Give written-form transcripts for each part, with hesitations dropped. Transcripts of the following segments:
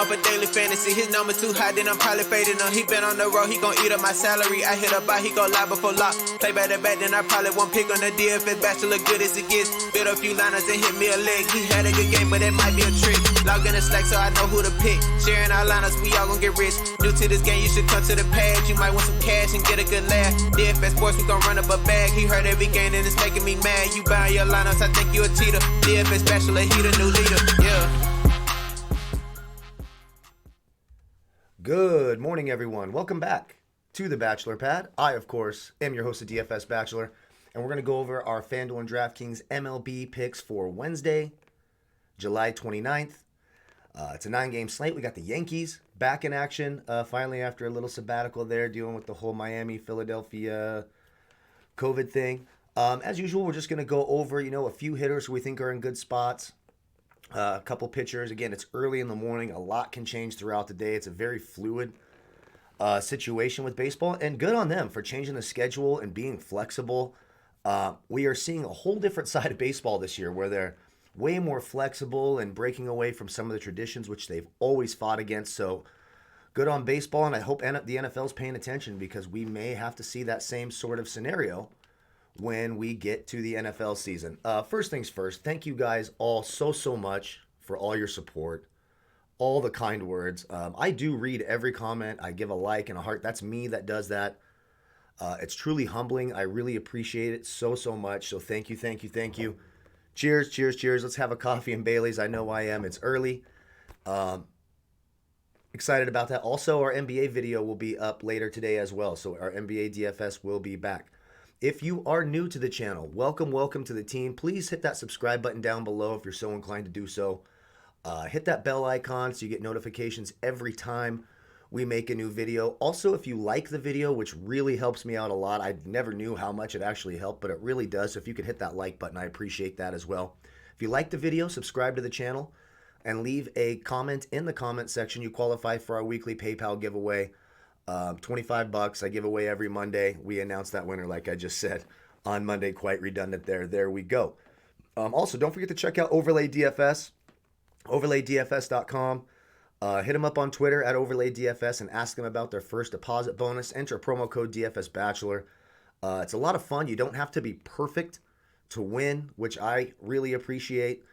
for daily fantasy. His numbers too high, then I'm probably fading him. He been on the road, he gon' eat up my salary. I hit up by, he gon' lie before lock. Play back to back, then I probably won't pick on the DFS bachelor, good as it gets. Build a few liners and hit me a leg. He had a good game, but it might be a trick. Log in the Slack so I know who to pick. Sharing our lineups, we all gon' get rich. New to this game, you should come to the pad. You might want some cash and get a good laugh. DFS Sports, we gon' run up a bag. He heard every game and it's making me mad. You buying your lineups, I think you a cheater. DFS bachelor, he the new leader, yeah. Good morning, everyone. Welcome back to the Bachelor Pad. I, of course, am your host of DFS Bachelor, and we're going to go over our Fanduel and Draftkings MLB picks for Wednesday, July 29th. It's a 9-game slate. We got the Yankees back in action, finally after a little sabbatical there, dealing with the whole Miami, Philadelphia COVID thing. As usual, we're just going to go over, a few hitters who we think are in good spots. A couple pitchers. Again, it's early in the morning. A lot can change throughout the day. It's a very fluid situation with baseball, and good on them for changing the schedule and being flexible. We are seeing a whole different side of baseball this year where they're way more flexible and breaking away from some of the traditions which they've always fought against. So good on baseball, and I hope the NFL's paying attention because we may have to see that same sort of scenario when we get to the NFL season. First things first, thank you guys all so much for all your support, all the kind words. I do read every comment. I give a like and a heart. That's me that does that. It's truly humbling. I really appreciate it so much. So thank you. Cheers. Let's have a coffee and Bailey's. I know I am. It's early. Excited about that. Also, our NBA video will be up later today as well. So our NBA DFS will be back. If you are new to the channel, welcome to the team. Please hit that subscribe button down below if you're so inclined to do so. Hit that bell icon so you get notifications every time we make a new video. Also, if you like the video, which really helps me out a lot, I never knew how much it actually helped, but it really does. So if you could hit that like button, I appreciate that as well. If you like the video, subscribe to the channel and leave a comment in the comment section. You qualify for our weekly PayPal giveaway. $25 I give away every Monday. We announce that winner, like I just said, on Monday. Quite redundant there. There we go. Also, don't forget to check out Overlay DFS, overlaydfs.com. Hit them up on Twitter at OverlayDFS and ask them about their first deposit bonus. Enter promo code DFS Bachelor. It's a lot of fun. You don't have to be perfect to win, which I really appreciate.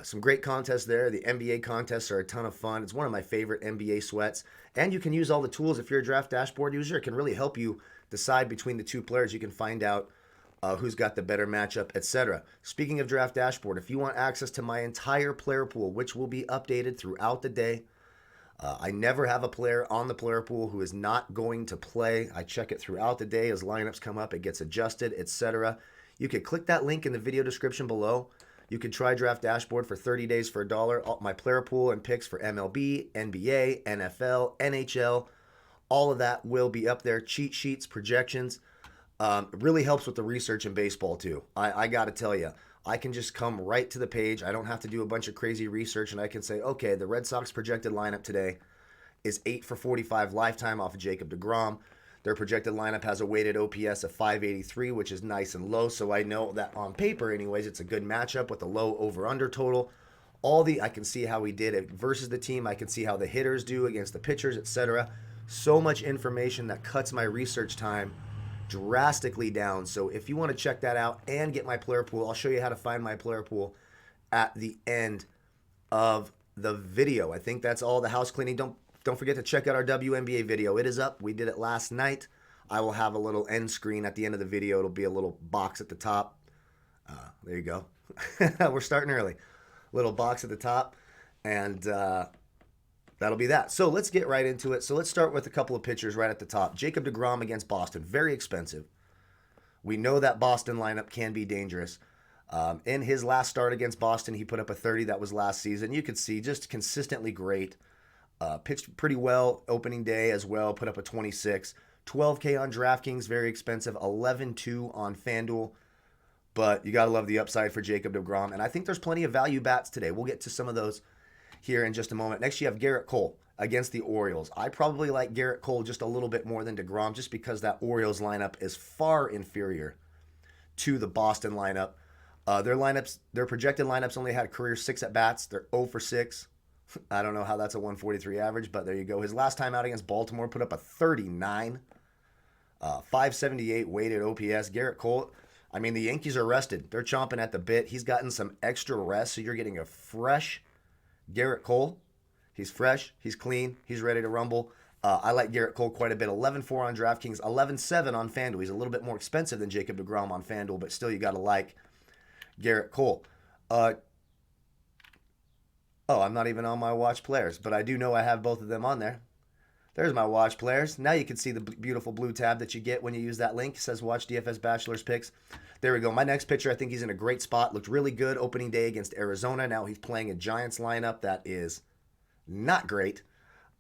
Some great contests there. The NBA contests are a ton of fun. It's one of my favorite NBA sweats. And you can use all the tools. If you're a draft dashboard user, it can really help you decide between the two players. You can find out who's got the better matchup, etc. Speaking of draft dashboard, if you want access to my entire player pool, which will be updated throughout the day, I never have a player on the player pool who is not going to play. I check it throughout the day. As lineups come up, it gets adjusted, etc. You can click that link in the video description below. You can try Draft Dashboard for 30 days for $1. My player pool and picks for MLB, NBA, NFL, NHL, all of that will be up there. Cheat sheets, projections. It really helps with the research in baseball too. I got to tell you, I can just come right to the page. I don't have to do a bunch of crazy research, and I can say, okay, the Red Sox projected lineup today is 8 for 45 lifetime off of Jacob Degrom. Their projected lineup has a weighted OPS of 583, which is nice and low, so I know that on paper anyways, it's a good matchup with a low over-under total. I can see how he did it versus the team. I can see how the hitters do against the pitchers, etc. So much information that cuts my research time drastically down. So if you want to check that out and get my player pool, I'll show you how to find my player pool at the end of the video. I think that's all the house cleaning. Don't forget to check out our WNBA video. It is up. We did it last night. I will have a little end screen at the end of the video. It'll be a little box at the top. There you go. We're starting early. Little box at the top. And that'll be that. So let's get right into it. So let's start with a couple of pitchers right at the top. Jacob Degrom against Boston. Very expensive. We know that Boston lineup can be dangerous. In his last start against Boston, he put up a 30. That was last season. You could see just consistently great. Pitched pretty well opening day as well, put up a 26. 12K on DraftKings, very expensive. 11-2 on Fanduel. But you got to love the upside for Jacob Degrom. And I think there's plenty of value bats today. We'll get to some of those here in just a moment. Next, you have Garrett Cole against the Orioles. I probably like Garrett Cole just a little bit more than Degrom just because that Orioles lineup is far inferior to the Boston lineup. Their projected lineups only had career 6 at-bats. They're 0 for 6. I don't know how that's a 143 average, but there you go. His last time out against Baltimore put up a 39, 578 weighted OPS. Garrett Cole, I mean, the Yankees are rested. They're chomping at the bit. He's gotten some extra rest, so you're getting a fresh Garrett Cole. He's fresh, he's clean, he's ready to rumble. I like Garrett Cole quite a bit. 11-4 on DraftKings, 11-7 on Fanduel. He's a little bit more expensive than Jacob Degrom on Fanduel, but still you got to like Garrett Cole. I'm not even on my watch players, but I do know I have both of them on there. There's my watch players. Now you can see the beautiful blue tab that you get when you use that link. It says Watch DFS Bachelor's Picks. There we go. My next pitcher, I think he's in a great spot. Looked really good opening day against Arizona. Now he's playing a Giants lineup that is not great.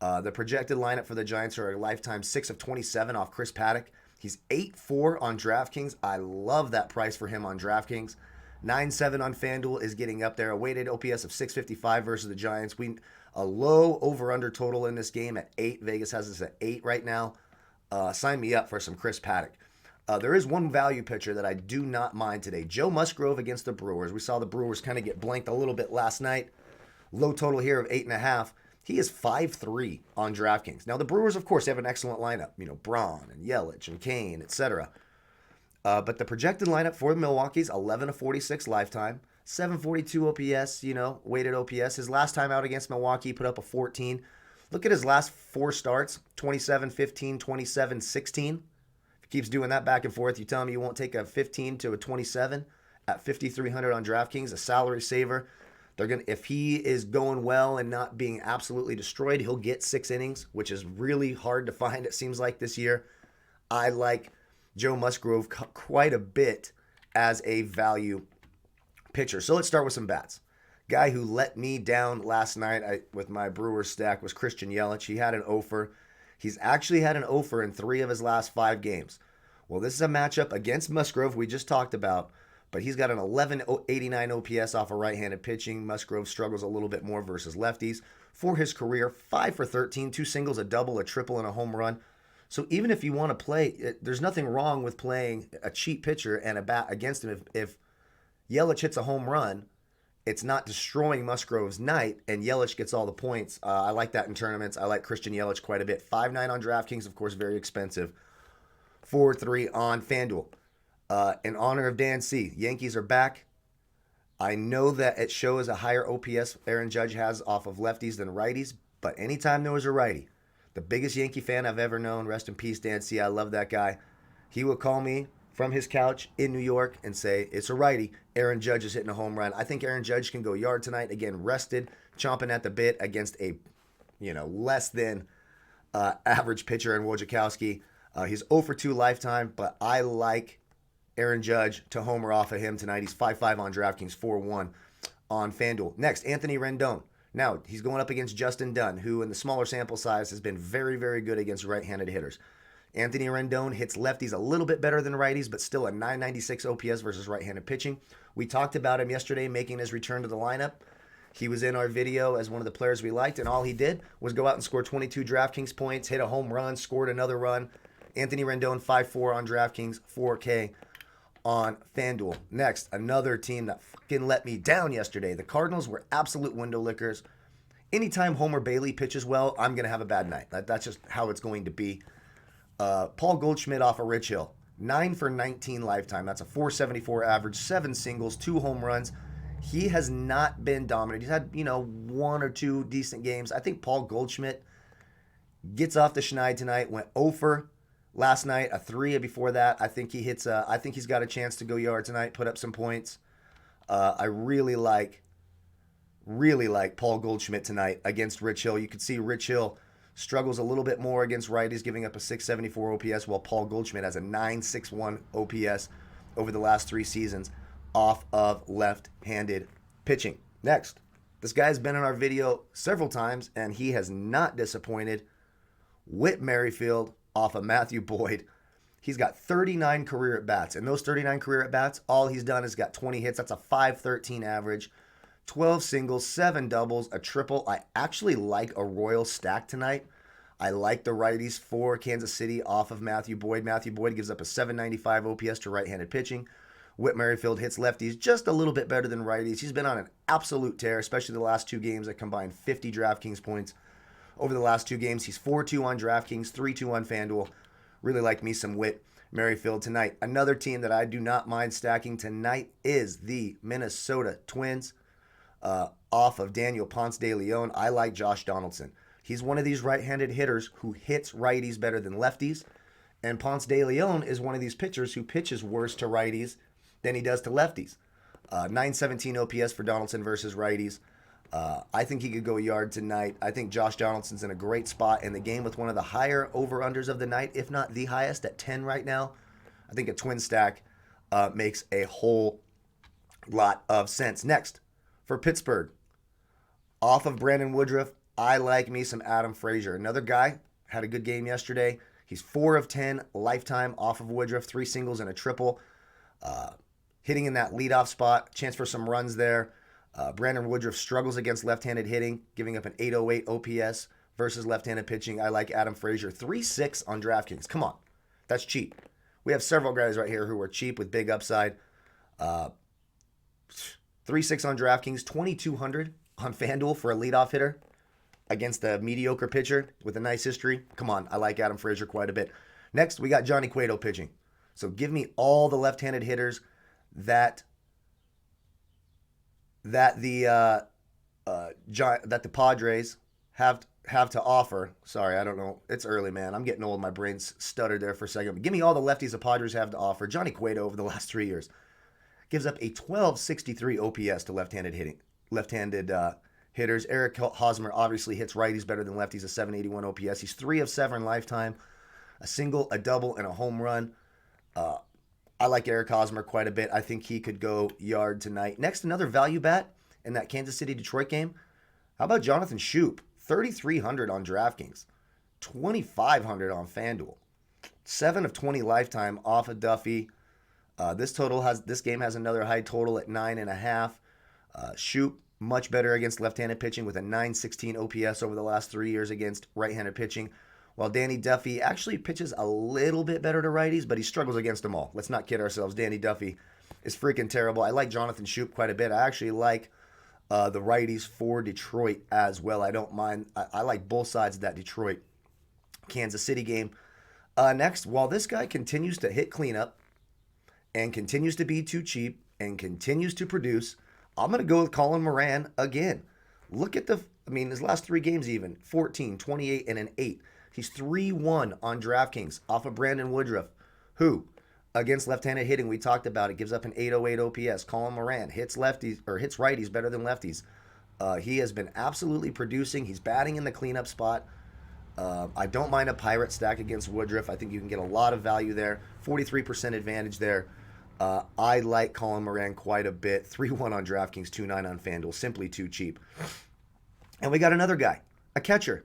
The projected lineup for the Giants are a lifetime 6 of 27 off Chris Paddock. He's 8-4 on DraftKings. I love that price for him on DraftKings. 9-7 on FanDuel is getting up there. A weighted OPS of 655 versus the Giants. A low over-under total in this game at 8. Vegas has this at 8 right now. Sign me up for some Chris Paddock. There is one value pitcher that I do not mind today. Joe Musgrove against the Brewers. We saw the Brewers kind of get blanked a little bit last night. Low total here of 8.5. He is 5-3 on DraftKings. Now, the Brewers, of course, have an excellent lineup. You know, Braun and Yelich and Kane, etc. But the projected lineup for the Milwaukee's 11-46 lifetime, 742 OPS, weighted OPS. His last time out against Milwaukee, he put up a 14. Look at his last 4 starts, 27-15, 27-16. If he keeps doing that back and forth, you tell me you won't take a 15 to a 27 at 5,300 on DraftKings, a salary saver. If he is going well and not being absolutely destroyed, he'll get 6 innings, which is really hard to find, it seems like, this year. I like Joe Musgrove quite a bit as a value pitcher. So let's start with some bats. Guy who let me down last night with my Brewers stack was Christian Yelich. He had an 0-for. He's actually had an 0-for in 3 of his last 5 games. Well, this is a matchup against Musgrove we just talked about, but he's got an 1189 OPS off of right-handed pitching. Musgrove struggles a little bit more versus lefties. For his career, 5 for 13, 2 singles, a double, a triple, and a home run. So even if you want to play, there's nothing wrong with playing a cheap pitcher and a bat against him. If Yelich hits a home run, it's not destroying Musgrove's night, and Yelich gets all the points. I like that in tournaments. I like Christian Yelich quite a bit. 5.9 on DraftKings, of course, very expensive. 4.3 on FanDuel. In honor of Dan C., Yankees are back. I know that it shows a higher OPS Aaron Judge has off of lefties than righties, but anytime there was a righty, the biggest Yankee fan I've ever known, rest in peace, Dan C., I love that guy. He would call me from his couch in New York and say, it's a righty, Aaron Judge is hitting a home run. I think Aaron Judge can go yard tonight. Again, rested, chomping at the bit against a, less than average pitcher in Wojciechowski. He's 0-for-2 lifetime, but I like Aaron Judge to homer off of him tonight. He's 5-5 on DraftKings, 4-1 on FanDuel. Next, Anthony Rendon. Now, he's going up against Justin Dunn, who in the smaller sample size has been very, very good against right-handed hitters. Anthony Rendon hits lefties a little bit better than righties, but still a 996 OPS versus right-handed pitching. We talked about him yesterday making his return to the lineup. He was in our video as one of the players we liked, and all he did was go out and score 22 DraftKings points, hit a home run, scored another run. Anthony Rendon, 5-4 on DraftKings, 4K on FanDuel. Next, another team that fucking let me down yesterday. The Cardinals were absolute window lickers. Anytime Homer Bailey pitches well, I'm going to have a bad night. That's just how it's going to be. Paul Goldschmidt off of Rich Hill. 9 for 19 lifetime. That's a 474 average, 7 singles, 2 home runs. He has not been dominant. He's had, 1 or 2 decent games. I think Paul Goldschmidt gets off the schneid tonight, went 0-for last night, a 3 before that. I think he hits. I think he's got a chance to go yard tonight, put up some points. I really like Paul Goldschmidt tonight against Rich Hill. You can see Rich Hill struggles a little bit more against righties, giving up a 674 OPS, while Paul Goldschmidt has a 961 OPS over the last 3 seasons off of left-handed pitching. Next, this guy's been in our video several times, and he has not disappointed. Whit Merrifield off of Matthew Boyd. He's got 39 career at-bats. And those 39 career at-bats, all he's done is got 20 hits. That's a 513 average. 12 singles, 7 doubles, a triple. I actually like a Royal stack tonight. I like the righties for Kansas City off of Matthew Boyd. Matthew Boyd gives up a 795 OPS to right-handed pitching. Whit Merrifield hits lefties just a little bit better than righties. He's been on an absolute tear, especially the last 2 games that combined 50 DraftKings points. Over the last 2 games, he's 4-2 on DraftKings, 3-2 on Fanduel. Really like me some Whit Merrifield tonight. Another team that I do not mind stacking tonight is the Minnesota Twins. Off of Daniel Ponce de Leon, I like Josh Donaldson. He's one of these right-handed hitters who hits righties better than lefties. And Ponce de Leon is one of these pitchers who pitches worse to righties than he does to lefties. 917 OPS for Donaldson versus righties. I think he could go yard tonight. I think Josh Donaldson's in a great spot in the game with one of the higher over-unders of the night, if not the highest at 10 right now. I think a twin stack makes a whole lot of sense. Next, for Pittsburgh, off of Brandon Woodruff, I like me some Adam Frazier. Another guy, had a good game yesterday. He's 4 of 10 lifetime off of Woodruff, 3 singles and a triple. Hitting in that leadoff spot, chance for some runs there. Brandon Woodruff struggles against left-handed hitting, giving up an 808 OPS versus left-handed pitching. I like Adam Frazier. 3-6 on DraftKings. Come on. That's cheap. We have several guys right here who are cheap with big upside. 3-6 on DraftKings, 2,200 on FanDuel for a leadoff hitter against a mediocre pitcher with a nice history. Come on, I like Adam Frazier quite a bit. Next, we got Johnny Cueto pitching. So give me all the left-handed hitters that the Padres have to offer. Sorry, I don't know. It's early, man. I'm getting old. My brain's stuttered there for a second. But give me all the lefties the Padres have to offer. Johnny Cueto over the last 3 years gives up a 1263 OPS to left-handed hitters. Eric Hosmer obviously hits righties better than lefties, a 781 OPS. He's 3 of 7 lifetime, a single, a double, and a home run. I like Eric Hosmer quite a bit. I think he could go yard tonight. Next, another value bet in that Kansas City-Detroit game. How about Jonathan Schoop? 3,300 on DraftKings, 2,500 on FanDuel, 7 of 20 lifetime off of Duffy. This game has another high total at 9.5. Schoop much better against left-handed pitching with a 916 OPS over the last 3 years against right-handed pitching. While Danny Duffy actually pitches a little bit better to righties, but he struggles against them all. Let's not kid ourselves. Danny Duffy is freaking terrible. I like Jonathan Schoop quite a bit. I actually like the righties for Detroit as well. I don't mind. I like both sides of that Detroit-Kansas City game. Next, while this guy continues to hit cleanup and continues to be too cheap and continues to produce, I'm going to go with Colin Moran again. Look at his last 3 games even, 14, 28, and an 8. He's 3-1 on DraftKings off of Brandon Woodruff, who, against left-handed hitting, we talked about it, gives up an 808 OPS. Colin Moran hits righties better than lefties. He has been absolutely producing. He's batting in the cleanup spot. I don't mind a pirate stack against Woodruff. I think you can get a lot of value there. 43% advantage there. I like Colin Moran quite a bit. 3-1 on DraftKings, 2-9 on FanDuel. Simply too cheap. And we got another guy, a catcher.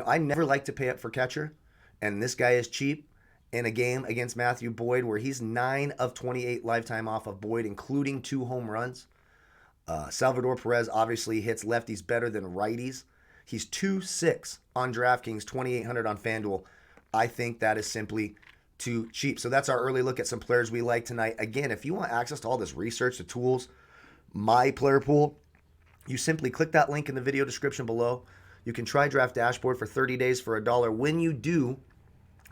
I never like to pay up for catcher, and this guy is cheap in a game against Matthew Boyd where he's 9 of 28 lifetime off of Boyd, including 2 home runs. Salvador Perez obviously hits lefties better than righties. He's 2-6 on DraftKings, 2,800 on FanDuel. I think that is simply too cheap. So that's our early look at some players we like tonight. Again, if you want access to all this research, the tools, my player pool, you simply click that link in the video description below. You can try Draft Dashboard for 30 days for $1.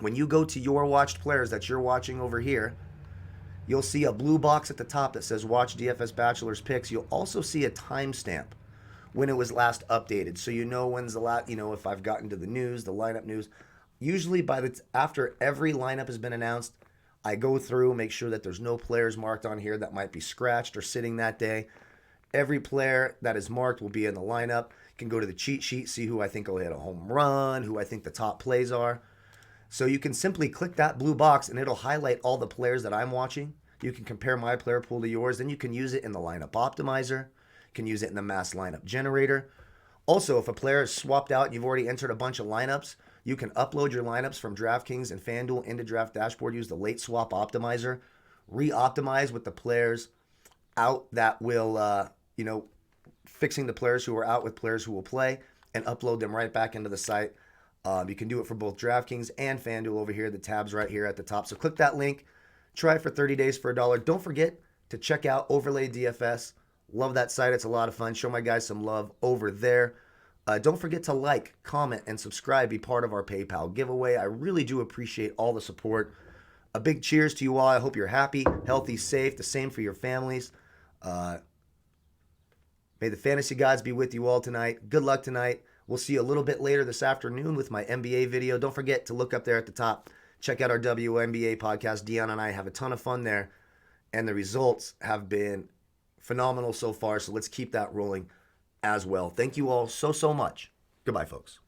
When you go to your watched players that you're watching over here, you'll see a blue box at the top that says Watch DFS Bachelor's Picks. You'll also see a timestamp when it was last updated. So you know when's the last, if I've gotten to the news, the lineup news. Usually after every lineup has been announced, I go through, make sure that there's no players marked on here that might be scratched or sitting that day. Every player that is marked will be in the lineup. You can go to the cheat sheet, see who I think will hit a home run, who I think the top plays are. So you can simply click that blue box and it'll highlight all the players that I'm watching. You can compare my player pool to yours. Then you can use it in the lineup optimizer. You can use it in the mass lineup generator. Also, if a player is swapped out and you've already entered a bunch of lineups, you can upload your lineups from DraftKings and FanDuel into Draft Dashboard. Use the late swap optimizer. Re-optimize with the players out that will, fixing the players who are out with players who will play and upload them right back into the site. You can do it for both DraftKings and FanDuel over here. The tab's right here at the top. So click that link. Try it for 30 days for $1. Don't forget, to check out Overlay DFS. Love that site. It's a lot of fun. Show my guys some love over there. Don't forget to like, comment, and subscribe. Be part of our PayPal giveaway. I really do appreciate all the support. A big cheers to you all. I hope you're happy, healthy, safe. The same for your families. May the fantasy gods be with you all tonight. Good luck tonight. We'll see you a little bit later this afternoon with my NBA video. Don't forget to look up there at the top. Check out our WNBA podcast. Dion and I have a ton of fun there, and the results have been phenomenal so far, so let's keep that rolling as well. Thank you all so much. Goodbye, folks.